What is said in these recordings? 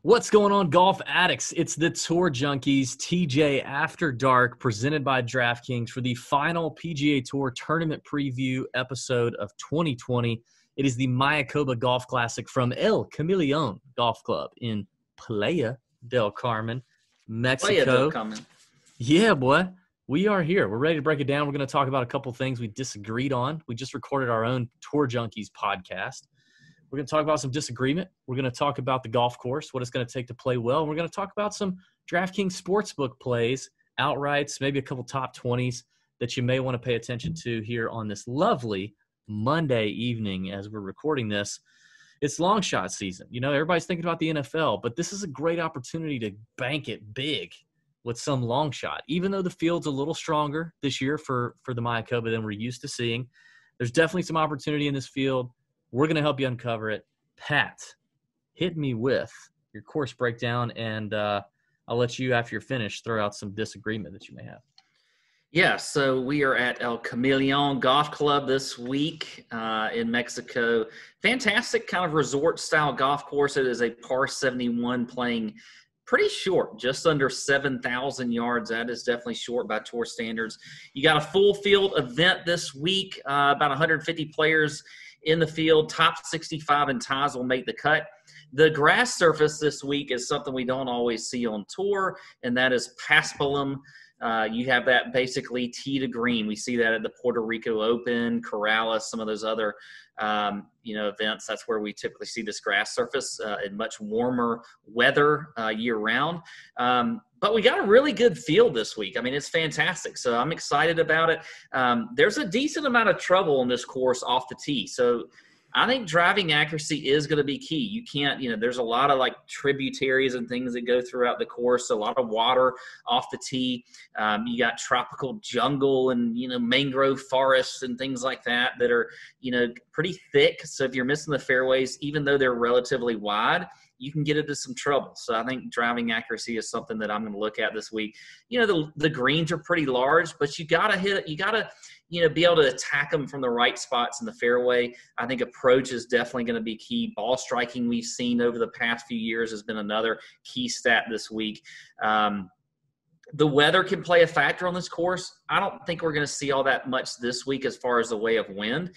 What's going on, golf addicts? It's the Tour Junkies TJ After Dark, presented by DraftKings for the final PGA Tour tournament preview episode of 2020. It is the Mayakoba Golf Classic from El Camaleon Golf Club in Playa del Carmen, Mexico. Playa del Carmen. Yeah, boy. We are here. We're ready to break it down. We're going to talk about a couple things we disagreed on. We just recorded our own Tour Junkies podcast. We're going to talk about some disagreement. We're going to talk about the golf course, what it's going to take to play well. And we're going to talk about some DraftKings Sportsbook plays, outrights, maybe a couple top 20s that you may want to pay attention to here on this lovely Monday evening as we're recording this. It's long shot season. You know, everybody's thinking about the NFL, but this is a great opportunity to bank it big with some long shot. Even though the field's a little stronger this year for the Mayakoba than we're used to seeing, there's definitely some opportunity in this field. We're going to help you uncover it. Pat, hit me with your course breakdown, and I'll let you, after you're finished, throw out some disagreement that you may have. Yeah, so we are at El Camaleon Golf Club this week in Mexico. Fantastic kind of resort-style golf course. It is a par 71 playing pretty short, just under 7,000 yards. That is definitely short by tour standards. You got a full field event this week, about 150 players in the field. Top 65 in ties will make the cut. The grass surface this week is something we don't always see on tour, and that is paspalum. You have that basically tee to green. We see that at the Puerto Rico Open, Corrales, some of those other events. That's where we typically see this grass surface in much warmer weather year round. But we got a really good field this week. I mean, it's fantastic. So I'm excited about it. There's a decent amount of trouble on this course off the tee. So I think driving accuracy is going to be key. You can't, there's a lot of like tributaries and things that go throughout the course, a lot of water off the tee. You got tropical jungle and, mangrove forests and things like that are, pretty thick. So if you're missing the fairways, even though they're relatively wide, you can get into some trouble. So I think driving accuracy is something that I'm going to look at this week. The greens are pretty large, but you got to hit it. You got to, be able to attack them from the right spots in the fairway. I think approach is definitely going to be key. Ball striking we've seen over the past few years has been another key stat this week. The weather can play a factor on this course. I don't think we're going to see all that much this week as far as the way of wind,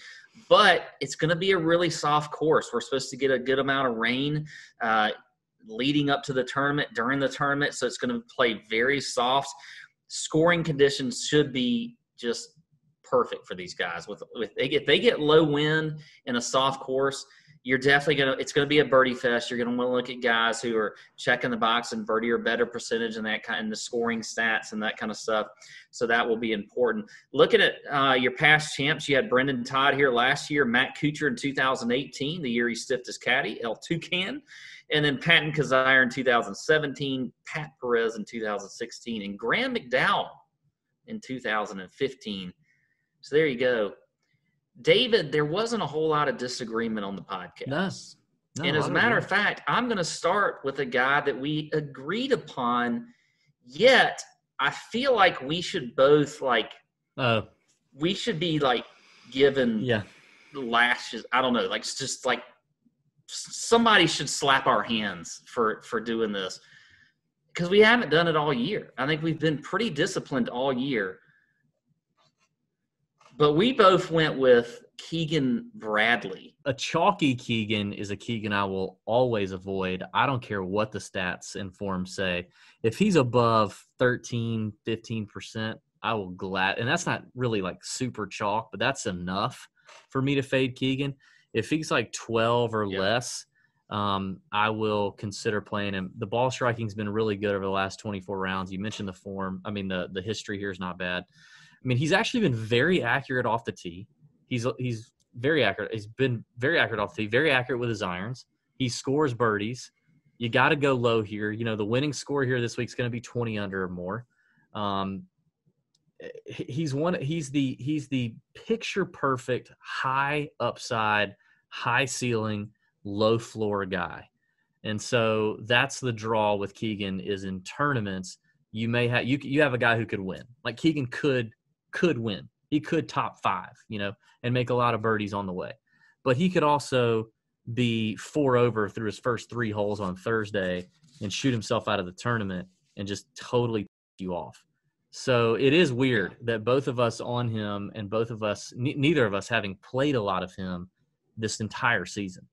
but it's going to be a really soft course. We're supposed to get a good amount of rain leading up to the tournament, during the tournament, so it's going to play very soft. Scoring conditions should be just perfect for these guys. If they get low wind in a soft course, you're definitely it's going to be a birdie fest. You're going to want to look at guys who are checking the box and birdie or better percentage and that kind, and the scoring stats and that kind of stuff. So that will be important. Looking at your past champs, you had Brendan Todd here last year, Matt Kuchar in 2018, the year he stiffed his caddy, El Toucan, and then Patton Kazire in 2017, Pat Perez in 2016, and Graham McDowell in 2015. So there you go. David, there wasn't a whole lot of disagreement on the podcast. No, and as a matter of fact, I'm going to start with a guy that we agreed upon, yet I feel like we should both we should be given lashes. I don't know, just somebody should slap our hands for doing this because we haven't done it all year. I think we've been pretty disciplined all year. But we both went with Keegan Bradley. A chalky Keegan is a Keegan I will always avoid. I don't care what the stats and forms say. If he's above 13, 15%, I will and that's not really super chalk, but that's enough for me to fade Keegan. If he's 12 or less, I will consider playing him. The ball striking's been really good over the last 24 rounds. You mentioned the form. I mean, the history here is not bad. I mean, he's actually been very accurate off the tee. He's very accurate. He's been very accurate off the tee, very accurate with his irons. He scores birdies. You got to go low here. The winning score here this week is going to be 20 under or more. He's the picture perfect, high upside, high ceiling, low floor guy. And so that's the draw with Keegan is in tournaments. You may have you have a guy who could win. Keegan could win. He could top 5, and make a lot of birdies on the way. But he could also be 4 over through his first 3 holes on Thursday and shoot himself out of the tournament and just totally you off. So it is weird that both of us on him and both of us, neither of us having played a lot of him this entire season.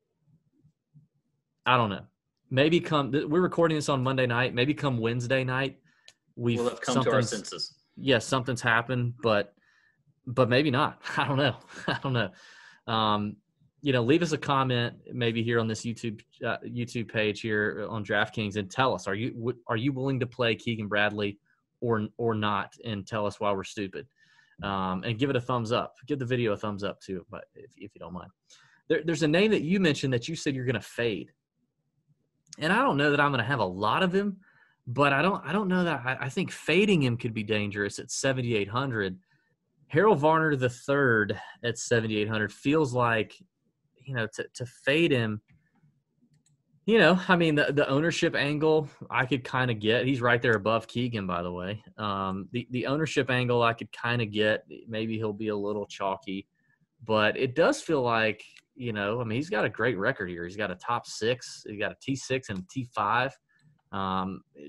I don't know. Maybe we're recording this on Monday night. Maybe come Wednesday night, we'll have come to our senses. Yes, something's happened, but maybe not. I don't know. I don't know. Leave us a comment maybe here on this YouTube page here on DraftKings and tell us, are you willing to play Keegan Bradley or not, and tell us why we're stupid, and give it a thumbs up. Give the video a thumbs up too, but if you don't mind. There's a name that you mentioned that you said you're going to fade, and I don't know that I'm going to have a lot of him, but I don't know that I think fading him could be dangerous at 7,800. Harold Varner III at 7,800 feels like, to fade him. The ownership angle I could kind of get. He's right there above Keegan, by the way. The ownership angle I could kind of get. Maybe he'll be a little chalky, but it does feel like, he's got a great record here. He's got a top 6. He's got a T6 and a T5.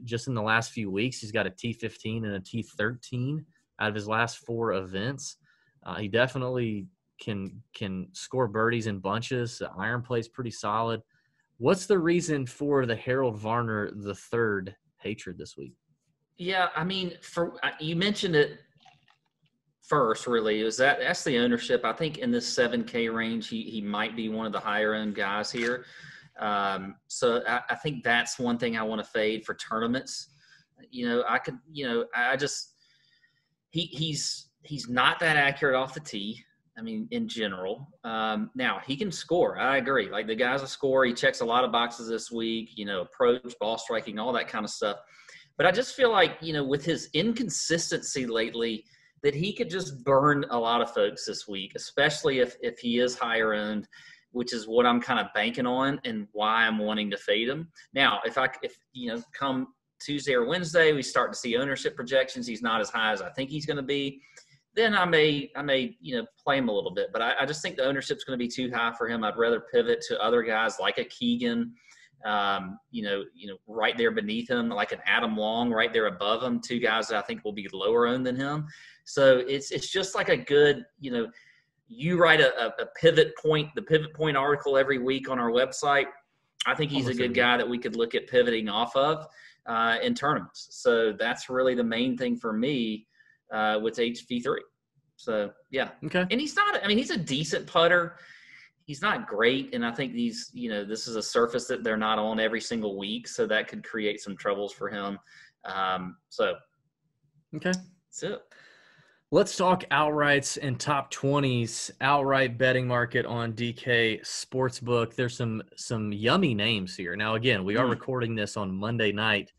Just in the last few weeks, he's got a T15 and a T13 out of his last 4 events. He definitely can score birdies in bunches. The iron play is pretty solid. What's the reason for the Harold Varner III hatred this week? Yeah, you mentioned it first, really. That's the ownership. I think in this 7K range, he might be one of the higher owned guys here. So I think that's one thing I want to fade for tournaments. He's not that accurate off the tee. In general. Now, he can score. I agree. Like, the guy's a scorer. He checks a lot of boxes this week, approach, ball striking, all that kind of stuff. But I just feel like, with his inconsistency lately, that he could just burn a lot of folks this week, especially if he is higher owned, which is what I'm kind of banking on and why I'm wanting to fade him. Now, if come Tuesday or Wednesday, we start to see ownership projections, he's not as high as I think he's going to be, then I may play him a little bit. But I just think the ownership's going to be too high for him. I'd rather pivot to other guys like a Keegan, right there beneath him, like an Adam Long right there above him, 2 guys that I think will be lower owned than him. So it's just like a good, you write a pivot point, the pivot point article every week on our website. I think he's a good guy that we could look at pivoting off of in tournaments. So that's really the main thing for me with HV3. So, yeah. Okay. And he's a decent putter. He's not great. And I think this is a surface that they're not on every single week. So that could create some troubles for him. Okay. That's it. Let's talk outrights and top 20s. Outright betting market on DK Sportsbook. There's some yummy names here. Now, again, we are recording this on Monday night.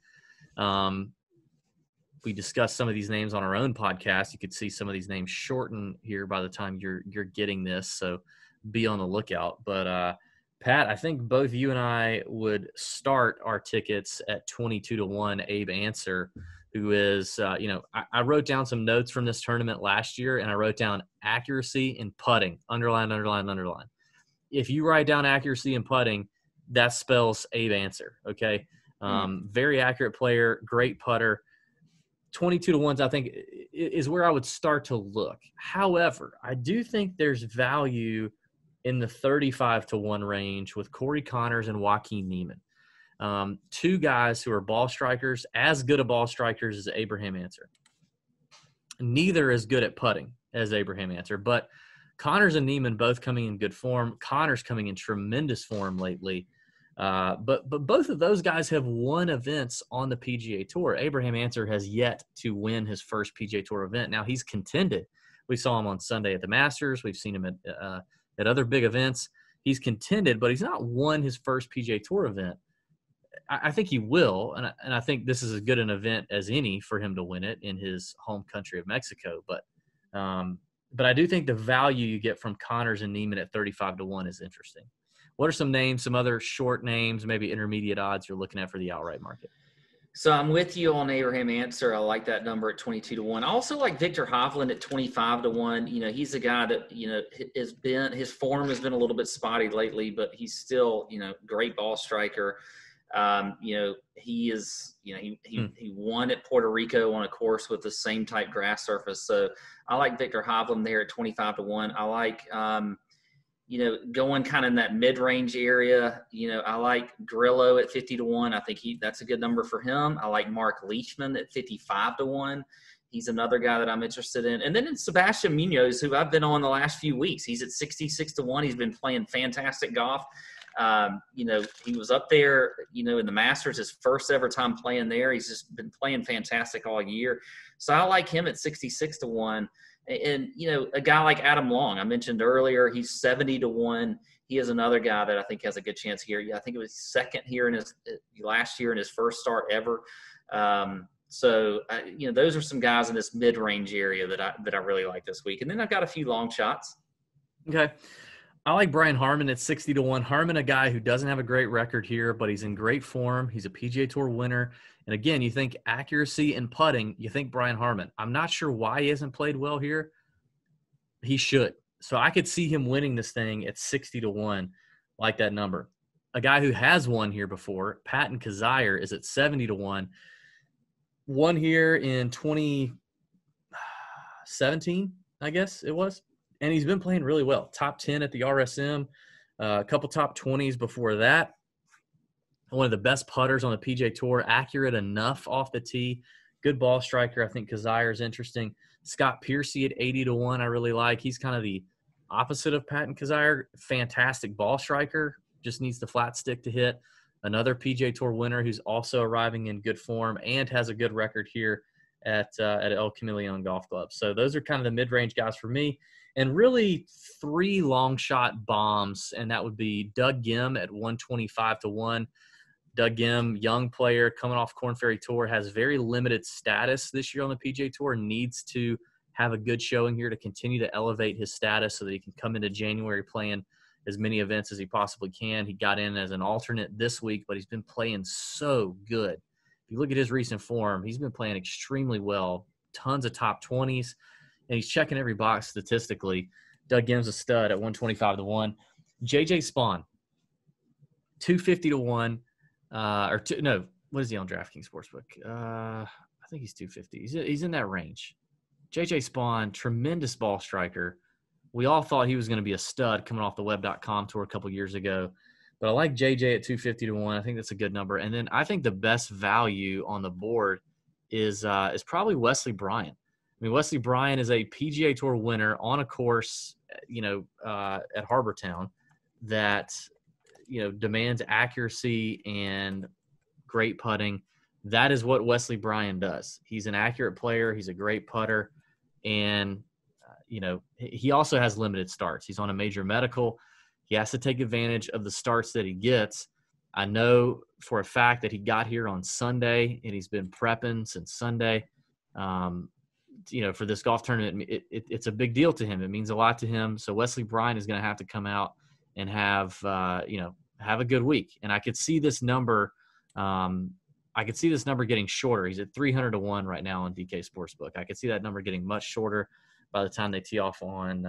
We discussed some of these names on our own podcast. You could see some of these names shorten here by the time you're getting this, so be on the lookout. But Pat, I think both you and I would start our tickets at 22-1 Abe Answer, who is, I wrote down some notes from this tournament last year, and I wrote down accuracy and putting, underline, underline, underline. If you write down accuracy and putting, that spells Abe Answer, okay? Very accurate player, great putter. 22-1s, I think, is where I would start to look. However, I do think there's value in the 35-1 range with Corey Connors and Joaquin Niemann. 2 guys who are ball strikers, as good at ball strikers as Abraham Answer. Neither as good at putting as Abraham Answer, but Connors and Niemann both coming in good form. Connors coming in tremendous form lately. But both of those guys have won events on the PGA Tour. Abraham Answer has yet to win his first PGA Tour event. Now, he's contended. We saw him on Sunday at the Masters. We've seen him at other big events. He's contended, but he's not won his first PGA Tour event. I think he will, and I think this is as good an event as any for him to win it in his home country of Mexico. But I do think the value you get from Connors and Niemann at 35-1 is interesting. What are some names, some other short names, maybe intermediate odds you're looking at for the outright market? So I'm with you on Abraham Answer. I like that number at 22-1. I also like Victor Hovland at 25-1. He's a guy that, his form has been a little bit spotty lately, but he's still, great ball striker. He is, he won at Puerto Rico on a course with the same type grass surface. So I like Victor Hovland there at 25-1. I like, going kind of in that mid-range area. I like Grillo at 50-1. I think that's a good number for him. I like Mark Leishman at 55-1. He's another guy that I'm interested in. And then in Sebastian Munoz, who I've been on the last few weeks, he's at 66-1. He's been playing fantastic golf. He was up there, in the Masters, his first ever time playing there. He's just been playing fantastic all year. So I like him at 66-1. And, a guy like Adam Long, I mentioned earlier, he's 70-1. He is another guy that I think has a good chance here. I think it was second here in his last year in his first start ever. Those are some guys in this mid-range area that I really like this week. And then I've got a few long shots. Okay. I like Brian Harman at 60-1. Harman, a guy who doesn't have a great record here, but he's in great form. He's a PGA Tour winner. And again, you think accuracy and putting, you think Brian Harman. I'm not sure why he hasn't played well here. He should. So I could see him winning this thing at 60-1, like that number. A guy who has won here before, Patton Kizzire, is at 70-1. Won here in 2017, I guess it was. And he's been playing really well. Top 10 at the RSM, a couple top 20s before that. One of the best putters on the PGA Tour, accurate enough off the tee. Good ball striker. I think Kizzire is interesting. Scott Piercy at 80-1 I really like. He's kind of the opposite of Patton Kizzire. Fantastic ball striker. Just needs the flat stick to hit. Another PGA Tour winner who's also arriving in good form and has a good record here at El Camaleon Golf Club. So those are kind of the mid-range guys for me. And really 3 long shot bombs, and that would be Doug Gim at 125-1. Doug Gim, young player coming off Korn Ferry Tour, has very limited status this year on the PGA Tour, needs to have a good showing here to continue to elevate his status so that he can come into January playing as many events as he possibly can. He got in as an alternate this week, but he's been playing so good. If you look at his recent form, he's been playing extremely well, tons of top 20s. And he's checking every box statistically. Doug Gim's a stud at 125-1. JJ Spawn, 250-1. What is he on DraftKings Sportsbook? I think he's 250. He's in that range. JJ Spawn, tremendous ball striker. We all thought he was going to be a stud coming off the web.com tour a couple years ago. But I like JJ at 250-1. I think that's a good number. And then I think the best value on the board is probably Wesley Bryan. I mean, Wesley Bryan is a PGA Tour winner on a course, at Harbor Town that, demands accuracy and great putting. That is what Wesley Bryan does. He's an accurate player. He's a great putter. And, he also has limited starts. He's on a major medical. He has to take advantage of the starts that he gets. I know for a fact that he got here on Sunday, and he's been prepping since Sunday. For this golf tournament, it's a big deal to him. It means a lot to him. So Wesley Bryan is going to have to come out and have a good week. And I could see this number. Getting shorter. He's at 300-1 right now on DK Sportsbook. I could see that number getting much shorter by the time they tee off on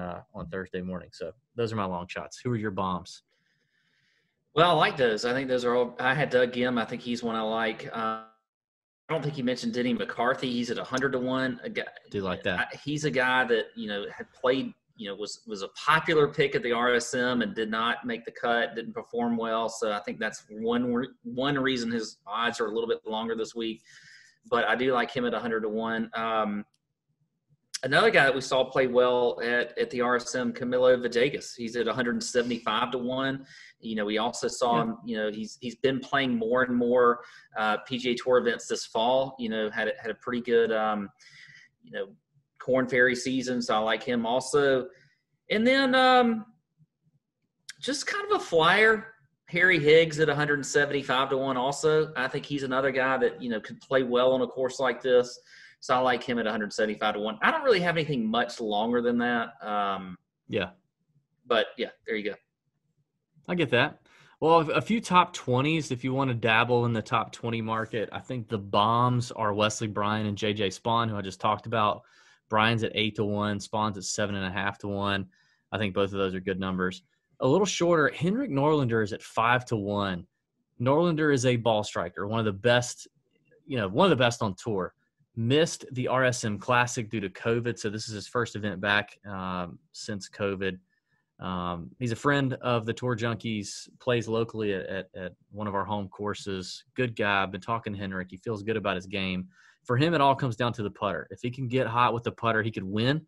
Thursday morning. So those are my long shots. Who are your bombs? Well, I like those. I think those are all. I had Doug Gim. I think he's one I like. I don't think you mentioned Denny McCarthy. He's at 100-1. Do like that. He's a guy that, had played, was a popular pick at the RSM and did not make the cut, didn't perform well. So I think that's one reason his odds are a little bit longer this week. But I do like him at 100-1. Another guy that we saw play well at the RSM, Camilo Villegas. He's at 175-1. We also saw him. He's been playing more and more PGA Tour events this fall. Had a pretty good Korn Ferry season, so I like him also. And then just kind of a flyer, Harry Higgs at 175-1. Also, I think he's another guy that could play well on a course like this. So I like him at 175-1. I don't really have anything much longer than that. Yeah. But, yeah, there you go. I get that. Well, a few top 20s, if you want to dabble in the top 20 market, I think the bombs are Wesley Bryan and JJ Spawn, who I just talked about. Bryan's at 8-1, Spawn's at 7.5-1. I think both of those are good numbers. A little shorter, Henrik Norlander is at 5-1. Norlander is a ball striker, one of the best on tour. Missed the RSM Classic due to COVID, so this is his first event back since COVID. He's a friend of the Tour Junkies, plays locally at one of our home courses. Good guy. I've been talking to Henrik. He feels good about his game. For him, it all comes down to the putter. If he can get hot with the putter, he could win.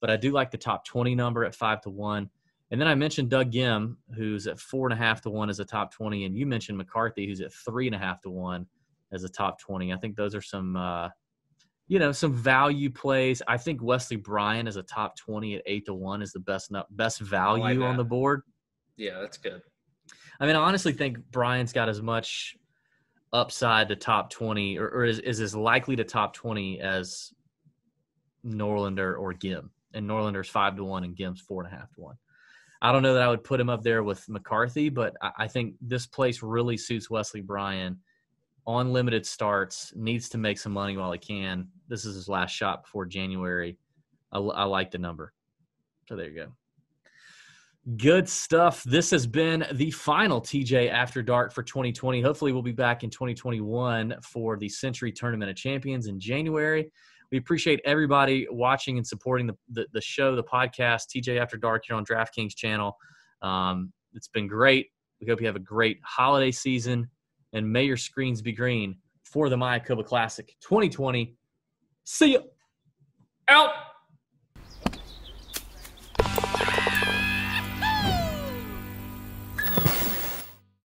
But I do like the top 20 number at 5-1. And then I mentioned Doug Gim, who's at 4.5-1 as a top 20. And you mentioned McCarthy, who's at 3.5-1 as a top 20. I think those are some some value plays. I think Wesley Bryan as a top 20 at 8-1 is the best value on the board. Yeah, that's good. I mean, I honestly think Bryan's got as much upside to top 20 or is as likely to top 20 as Norlander or Gim. And Norlander's 5-1 and Gim's 4.5-1. I don't know that I would put him up there with McCarthy, but I think this place really suits Wesley Bryan. On limited starts, needs to make some money while he can. This is his last shot before January. I like the number. So there you go. Good stuff. This has been the final TJ After Dark for 2020. Hopefully we'll be back in 2021 for the Century Tournament of Champions in January. We appreciate everybody watching and supporting the show, the podcast, TJ After Dark here on DraftKings channel. It's been great. We hope you have a great holiday season. And may your screens be green for the Mayakoba Classic 2020. See ya. Out.